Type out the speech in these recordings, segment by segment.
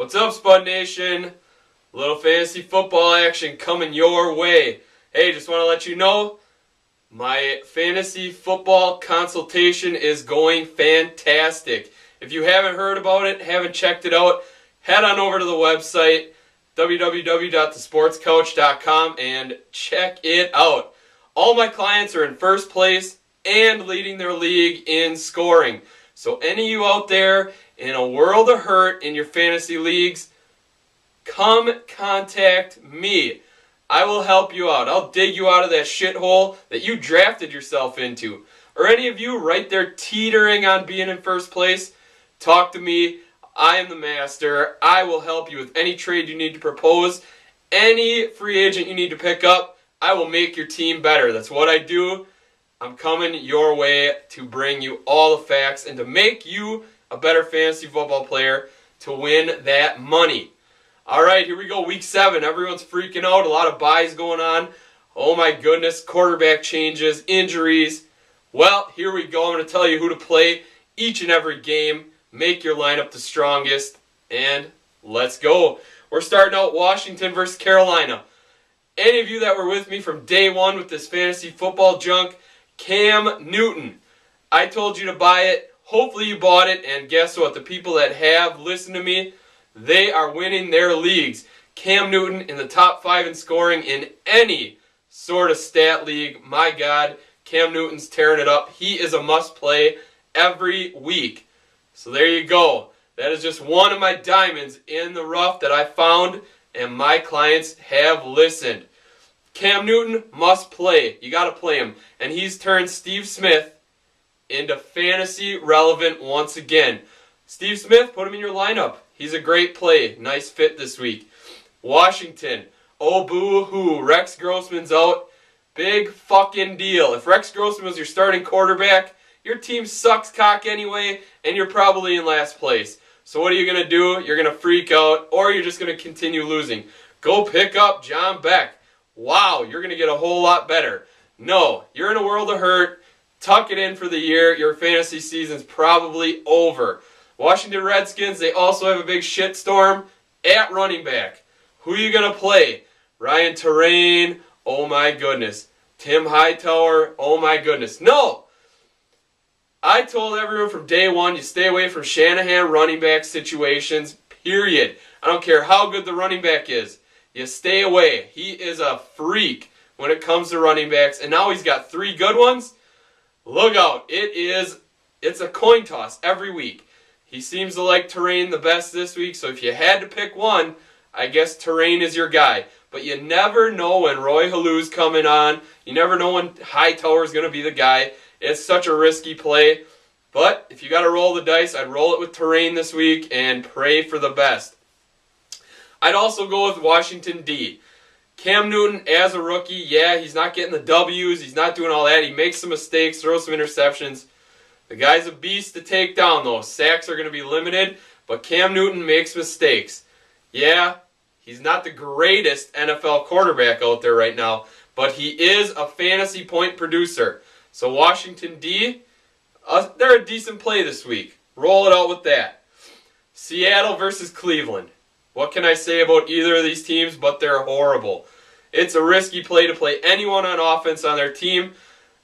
What's up, Spud Nation? A little fantasy football action coming your way. Hey, just want to let you know, my fantasy football consultation is going fantastic. If you haven't heard about it, haven't checked it out, head on over to the website, www.thesportscouch.com, and check it out. All my clients are in first place and leading their league in scoring. So any of you out there in a world of hurt in your fantasy leagues, come contact me. I will help you out. I'll dig you out of that shithole that you drafted yourself into. Or any of you right there teetering on being in first place, talk to me. I am the master. I will help you with any trade you need to propose. Any free agent you need to pick up, I will make your team better. That's what I do. I'm coming your way to bring you all the facts and to make you a better fantasy football player to win that money. All right, here we go. Week 7. Everyone's freaking out. A lot of buys going on. Oh my goodness. Quarterback changes, injuries. Well, here we go. I'm going to tell you who to play each and every game. Make your lineup the strongest. And let's go. We're starting out Washington versus Carolina. Any of you that were with me from day one with this fantasy football junk, Cam Newton. I told you to buy it. Hopefully you bought it. And guess what? The people that have listened to me, they are winning their leagues. Cam Newton in the top 5 in scoring in any sort of stat league. My God, Cam Newton's tearing it up. He is a must-play every week. So there you go. That is just one of my diamonds in the rough that I found, and my clients have listened. Cam Newton must play. You got to play him. And he's turned Steve Smith into fantasy relevant once again. Steve Smith, put him in your lineup. He's a great play. Nice fit this week. Washington. Oh, boo-hoo. Rex Grossman's out. Big fucking deal. If Rex Grossman was your starting quarterback, your team sucks cock anyway, and you're probably in last place. So what are you going to do? You're going to freak out, or you're just going to continue losing. Go pick up John Beck. Wow, you're going to get a whole lot better. No, you're in a world of hurt. Tuck it in for the year. Your fantasy season's probably over. Washington Redskins, they also have a big shitstorm at running back. Who are you going to play? Ryan Terrain, oh my goodness. Tim Hightower, oh my goodness. No! I told everyone from day one, you stay away from Shanahan running back situations, period. I don't care how good the running back is. You stay away. He is a freak when it comes to running backs, and now he's got 3 good ones. Look out. It's a coin toss every week. He seems to like Terrain the best this week, so if you had to pick one, I guess Terrain is your guy. But you never know when Roy Halu's coming on. You never know when Hightower's going to be the guy. It's such a risky play. But if you got to roll the dice, I'd roll it with Terrain this week and pray for the best. I'd also go with Washington D. Cam Newton as a rookie, yeah, he's not getting the W's. He's not doing all that. He makes some mistakes, throws some interceptions. The guy's a beast to take down, though. Sacks are going to be limited, but Cam Newton makes mistakes. Yeah, he's not the greatest NFL quarterback out there right now, but he is a fantasy point producer. So Washington D, they're a decent play this week. Roll it out with that. Seattle versus Cleveland. What can I say about either of these teams but they're horrible? It's a risky play to play anyone on offense on their team.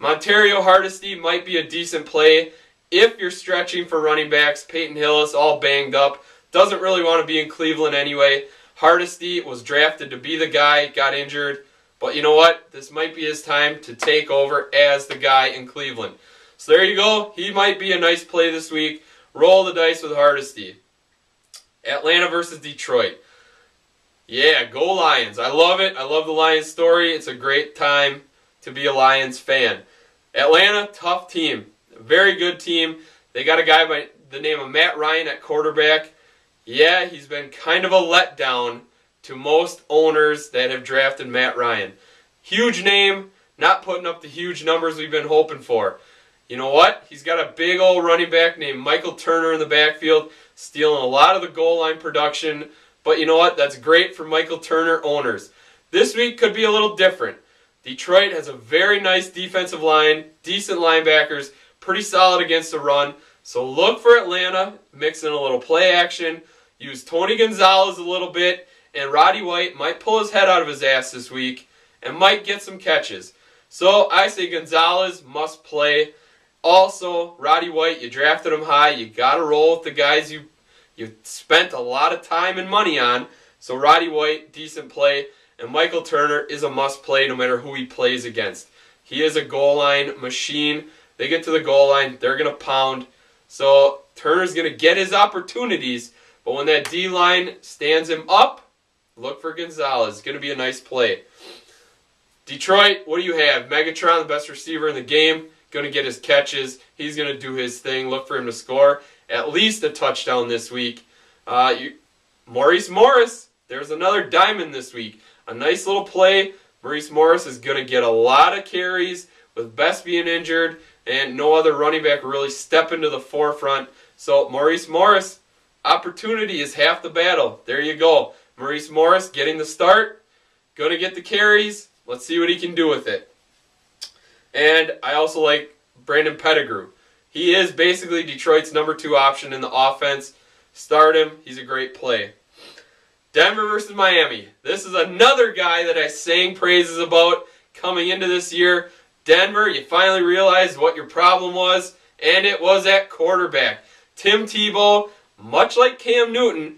Montario Hardesty might be a decent play if you're stretching for running backs. Peyton Hillis all banged up. Doesn't really want to be in Cleveland anyway. Hardesty was drafted to be the guy, got injured. But you know what? This might be his time to take over as the guy in Cleveland. So there you go. He might be a nice play this week. Roll the dice with Hardesty. Atlanta versus Detroit. Yeah, go Lions. I love it. I love the Lions story. It's a great time to be a Lions fan. Atlanta, tough team. Very good team. They got a guy by the name of Matt Ryan at quarterback. Yeah, he's been kind of a letdown to most owners that have drafted Matt Ryan. Huge name, not putting up the huge numbers we've been hoping for. You know what? He's got a big old running back named Michael Turner in the backfield, stealing a lot of the goal line production. But you know what? That's great for Michael Turner owners. This week could be a little different. Detroit has a very nice defensive line, decent linebackers, pretty solid against the run. So look for Atlanta, mix in a little play action. use Tony Gonzalez a little bit, and Roddy White might pull his head out of his ass this week and might get some catches. So I say Gonzalez must play. Also, Roddy White, you drafted him high. You got to roll with the guys you spent a lot of time and money on. So Roddy White, decent play. And Michael Turner is a must play no matter who he plays against. He is a goal line machine. They get to the goal line, they're going to pound. So Turner's going to get his opportunities. But when that D-line stands him up, look for Gonzalez. It's going to be a nice play. Detroit, what do you have? Megatron, the best receiver in the game, going to get his catches. He's going to do his thing. Look for him to score at least a touchdown this week. Maurice Morris, there's another diamond this week. A nice little play. Maurice Morris is going to get a lot of carries with Best being injured and no other running back really stepping to the forefront. So Maurice Morris, opportunity is half the battle. There you go. Maurice Morris getting the start, going to get the carries. Let's see what he can do with it. And I also like Brandon Pettigrew. He is basically Detroit's number 2 option in the offense. Start him. He's a great play. Denver versus Miami. This is another guy that I sang praises about coming into this year. Denver, you finally realized what your problem was, and it was at quarterback. Tim Tebow, much like Cam Newton,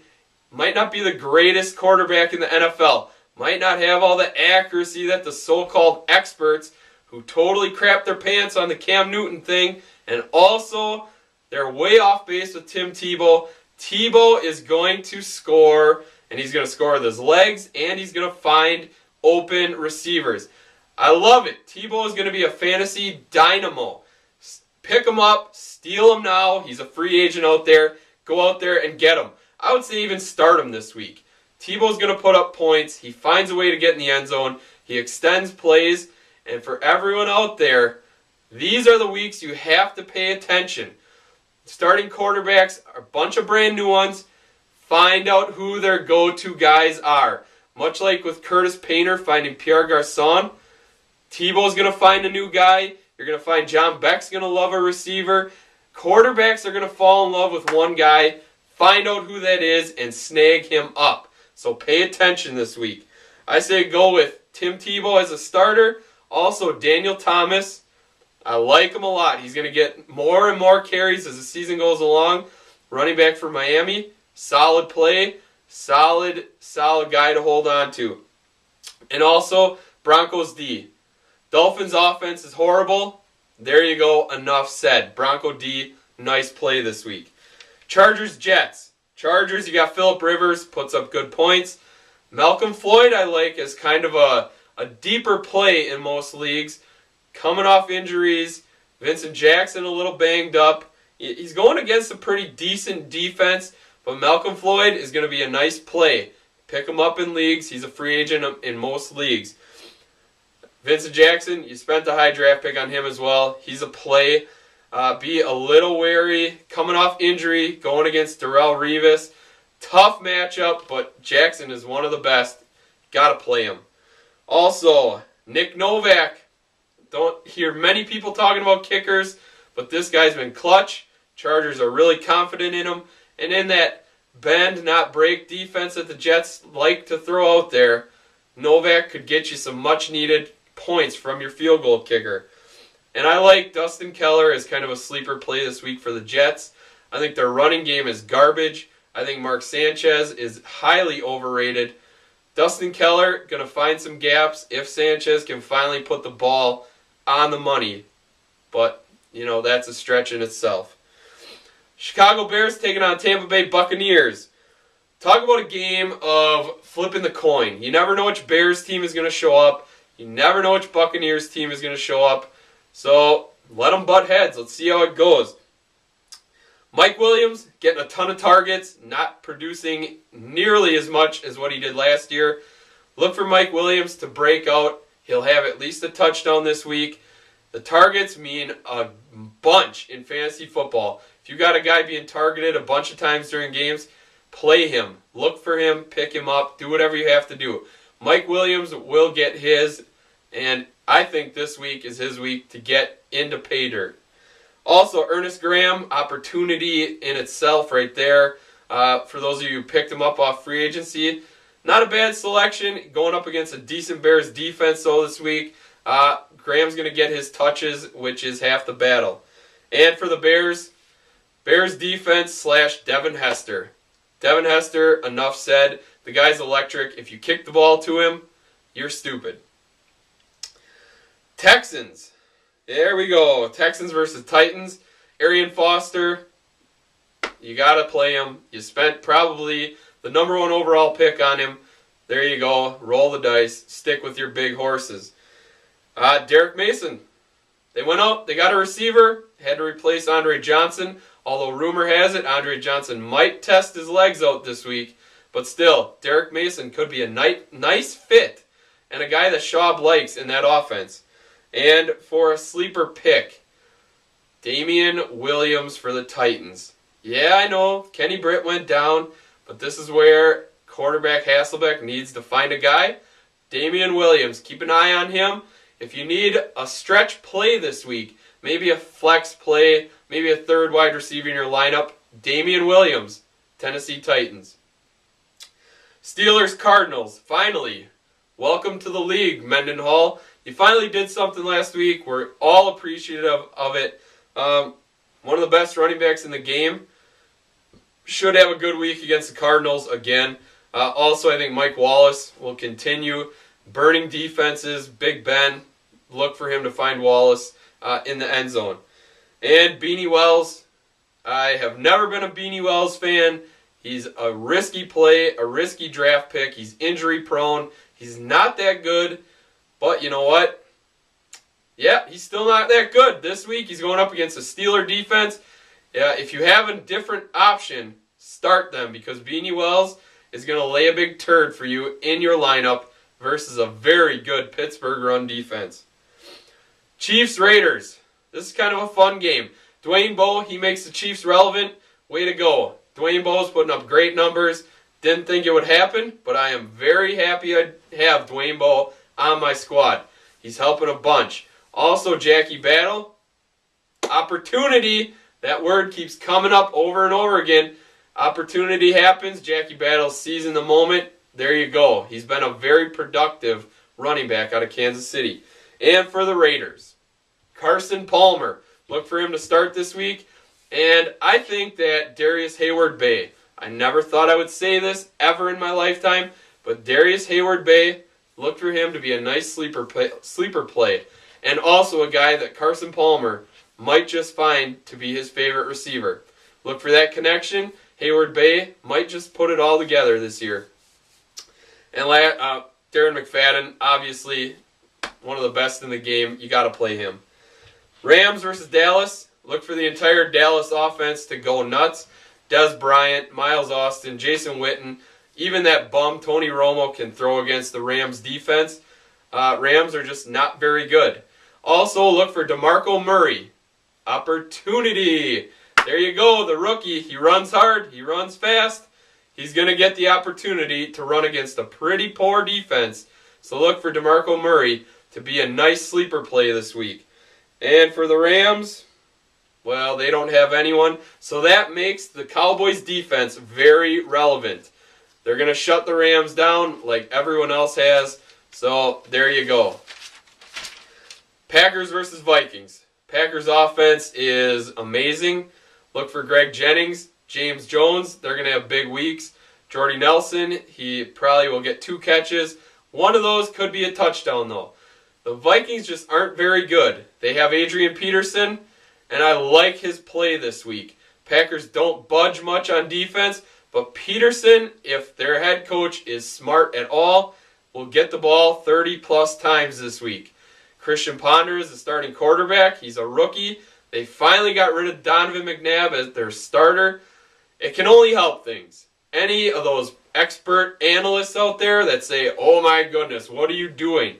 might not be the greatest quarterback in the NFL. Might not have all the accuracy that the so-called experts who totally crap their pants on the Cam Newton thing, and also they're way off base with Tim Tebow. Tebow is going to score, and he's going to score with his legs, and he's going to find open receivers. I love it. Tebow is going to be a fantasy dynamo. Pick him up, steal him now. He's a free agent out there. Go out there and get him. I would say even start him this week. Tebow's going to put up points. He finds a way to get in the end zone. He extends plays. And for everyone out there, these are the weeks you have to pay attention. Starting quarterbacks are a bunch of brand new ones. Find out who their go-to guys are. Much like with Curtis Painter finding Pierre Garçon, Tebow's going to find a new guy. You're going to find John Beck's going to love a receiver. Quarterbacks are going to fall in love with one guy. Find out who that is and snag him up. So pay attention this week. I say go with Tim Tebow as a starter. Also, Daniel Thomas. I like him a lot. He's going to get more and more carries as the season goes along. Running back for Miami. Solid play. Solid guy to hold on to. And also, Broncos D. Dolphins offense is horrible. There you go. Enough said. Bronco D, nice play this week. Chargers Jets. Chargers, you got Phillip Rivers, puts up good points. Malcolm Floyd I like as kind of a deeper play in most leagues. Coming off injuries. Vincent Jackson a little banged up. He's going against a pretty decent defense, but Malcolm Floyd is going to be a nice play. Pick him up in leagues. He's a free agent in most leagues. Vincent Jackson, you spent a high draft pick on him as well. He's a play. Be a little wary. Coming off injury, going against Darrelle Revis. Tough matchup, but Jackson is one of the best. Got to play him. Also, Nick Novak. Don't hear many people talking about kickers, but this guy's been clutch. Chargers are really confident in him. And in that bend, not break defense that the Jets like to throw out there, Novak could get you some much-needed points from your field goal kicker. And I like Dustin Keller as kind of a sleeper play this week for the Jets. I think their running game is garbage. I think Mark Sanchez is highly overrated. Dustin Keller going to find some gaps if Sanchez can finally put the ball on the money. But, that's a stretch in itself. Chicago Bears taking on Tampa Bay Buccaneers. Talk about a game of flipping the coin. You never know which Bears team is going to show up. You never know which Buccaneers team is going to show up. So let them butt heads. Let's see how it goes. Mike Williams getting a ton of targets, not producing nearly as much as what he did last year. Look for Mike Williams to break out. He'll have at least a touchdown this week. The targets mean a bunch in fantasy football. If you got a guy being targeted a bunch of times during games, play him. Look for him, pick him up, do whatever you have to do. Mike Williams will get his, and I think this week is his week to get into pay dirt. Also, Ernest Graham, opportunity in itself right there. For those of you who picked him up off free agency, not a bad selection. Going up against a decent Bears defense though this week. Graham's going to get his touches, which is half the battle. And for the Bears defense / Devin Hester. Devin Hester, enough said. The guy's electric. If you kick the ball to him, you're stupid. Texans. There we go. Texans versus Titans. Arian Foster, you got to play him. You spent probably the number 1 overall pick on him. There you go. Roll the dice. Stick with your big horses. Derek Mason. They went out. They got a receiver. Had to replace Andre Johnson. Although rumor has it Andre Johnson might test his legs out this week. But still, Derek Mason could be a nice fit and a guy that Schaub likes in that offense. And for a sleeper pick, Damian Williams for the Titans. Yeah, I know, Kenny Britt went down, but this is where quarterback Hasselbeck needs to find a guy. Damian Williams, keep an eye on him. If you need a stretch play this week, maybe a flex play, maybe a third wide receiver in your lineup, Damian Williams, Tennessee Titans. Steelers Cardinals, finally. Welcome to the league, Mendenhall. You finally did something last week. We're all appreciative of it. One of the best running backs in the game. Should have a good week against the Cardinals again. Also, I think Mike Wallace will continue burning defenses. Big Ben, look for him to find Wallace in the end zone. And Beanie Wells. I have never been a Beanie Wells fan. He's a risky play, a risky draft pick. He's injury prone. He's not that good. But you know what? Yeah, he's still not that good. This week he's going up against a Steeler defense. Yeah, if you have a different option, start them because Beanie Wells is going to lay a big turd for you in your lineup versus a very good Pittsburgh run defense. Chiefs Raiders. This is kind of a fun game. Dwayne Bowe, he makes the Chiefs relevant. Way to go. Dwayne Bowe's putting up great numbers. Didn't think it would happen, but I am very happy I have Dwayne Bowe on my squad. He's helping a bunch. Also, Jackie Battle. Opportunity. That word keeps coming up over and over again. Opportunity happens. Jackie Battle seizing the moment. There you go. He's been a very productive running back out of Kansas City. And for the Raiders, Carson Palmer. Look for him to start this week. And I think that Darius Hayward-Bay, I never thought I would say this ever in my lifetime, but Darius Hayward-Bay, look for him to be a nice sleeper play. And also a guy that Carson Palmer might just find to be his favorite receiver. Look for that connection. Hayward-Bay might just put it all together this year. And Darren McFadden, obviously one of the best in the game. You got to play him. Rams versus Dallas. Look for the entire Dallas offense to go nuts. Dez Bryant, Miles Austin, Jason Witten, even that bum Tony Romo can throw against the Rams defense. Rams are just not very good. Also, look for DeMarco Murray. Opportunity. There you go, the rookie. He runs hard. He runs fast. He's going to get the opportunity to run against a pretty poor defense. So look for DeMarco Murray to be a nice sleeper play this week. And for the Rams, well, they don't have anyone. So that makes the Cowboys defense very relevant. They're going to shut the Rams down like everyone else has. So there you go. Packers versus Vikings. Packers offense is amazing. Look for Greg Jennings, James Jones. They're going to have big weeks. Jordy Nelson, he probably will get 2 catches. One of those could be a touchdown, though. The Vikings just aren't very good. They have Adrian Peterson, and I like his play this week. Packers don't budge much on defense, but Peterson, if their head coach is smart at all, will get the ball 30-plus times this week. Christian Ponder is the starting quarterback. He's a rookie. They finally got rid of Donovan McNabb as their starter. It can only help things. Any of those expert analysts out there that say, oh my goodness, what are you doing?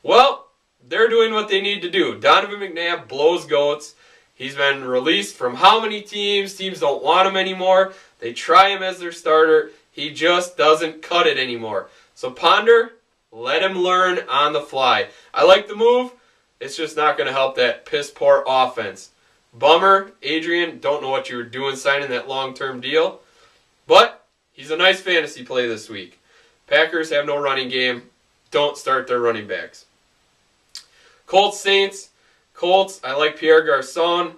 Well, they're doing what they need to do. Donovan McNabb blows goats. He's been released from how many teams? Teams don't want him anymore. They try him as their starter. He just doesn't cut it anymore. So Ponder, let him learn on the fly. I like the move. It's just not going to help that piss-poor offense. Bummer, Adrian, don't know what you were doing signing that long-term deal. But he's a nice fantasy play this week. Packers have no running game. Don't start their running backs. Colts, Saints. Colts, I like Pierre Garçon.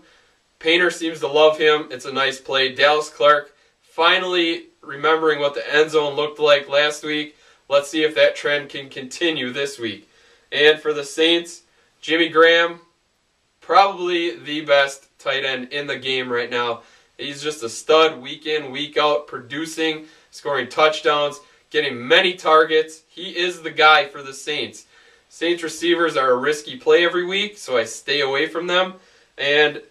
Painter seems to love him. It's a nice play. Dallas Clark finally remembering what the end zone looked like last week. Let's see if that trend can continue this week. And for the Saints, Jimmy Graham, probably the best tight end in the game right now. He's just a stud week in, week out, producing, scoring touchdowns, getting many targets. He is the guy for the Saints. Saints receivers are a risky play every week, so I stay away from them. And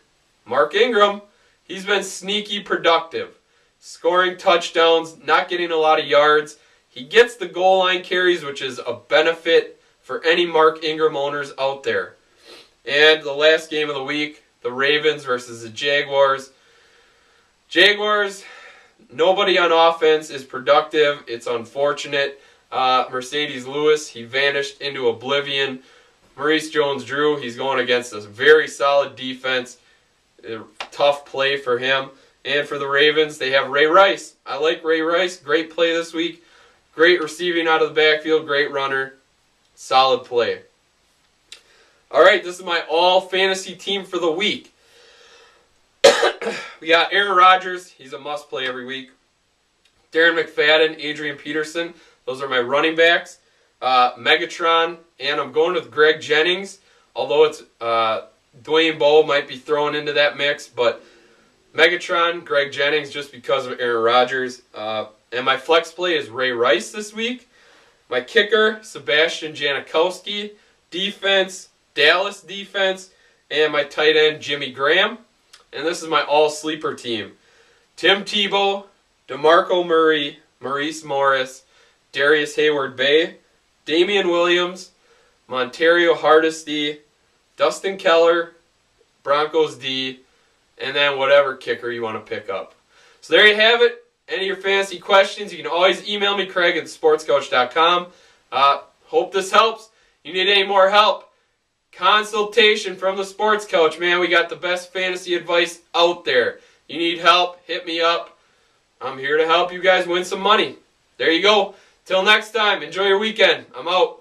Mark Ingram, he's been sneaky productive, scoring touchdowns, not getting a lot of yards. He gets the goal line carries, which is a benefit for any Mark Ingram owners out there. And the last game of the week, the Ravens versus the Jaguars. Jaguars, nobody on offense is productive. It's unfortunate. Mercedes Lewis, he vanished into oblivion. Maurice Jones-Drew, he's going against a very solid defense. A tough play for him. And for the Ravens, they have Ray Rice. I like Ray Rice. Great play this week. Great receiving out of the backfield. Great runner. Solid play. All right, this is my all-fantasy team for the week. We got Aaron Rodgers. He's a must-play every week. Darren McFadden, Adrian Peterson. Those are my running backs. Megatron, and I'm going with Greg Jennings. Although it's Dwayne Bowe might be thrown into that mix, but Megatron, Greg Jennings, just because of Aaron Rodgers. And my flex play is Ray Rice this week. My kicker, Sebastian Janikowski. Defense, Dallas defense. And my tight end, Jimmy Graham. And this is my all-sleeper team. Tim Tebow, DeMarco Murray, Maurice Morris, Darius Hayward-Bay, Damian Williams, Montario Hardesty, Dustin Keller, Broncos D, and then whatever kicker you want to pick up. So there you have it. Any of your fantasy questions, you can always email me, Craig at sportscoach.com. Hope this helps. You need any more help? Consultation from the Sports Coach. Man, we got the best fantasy advice out there. You need help, hit me up. I'm here to help you guys win some money. There you go. Till next time, enjoy your weekend. I'm out.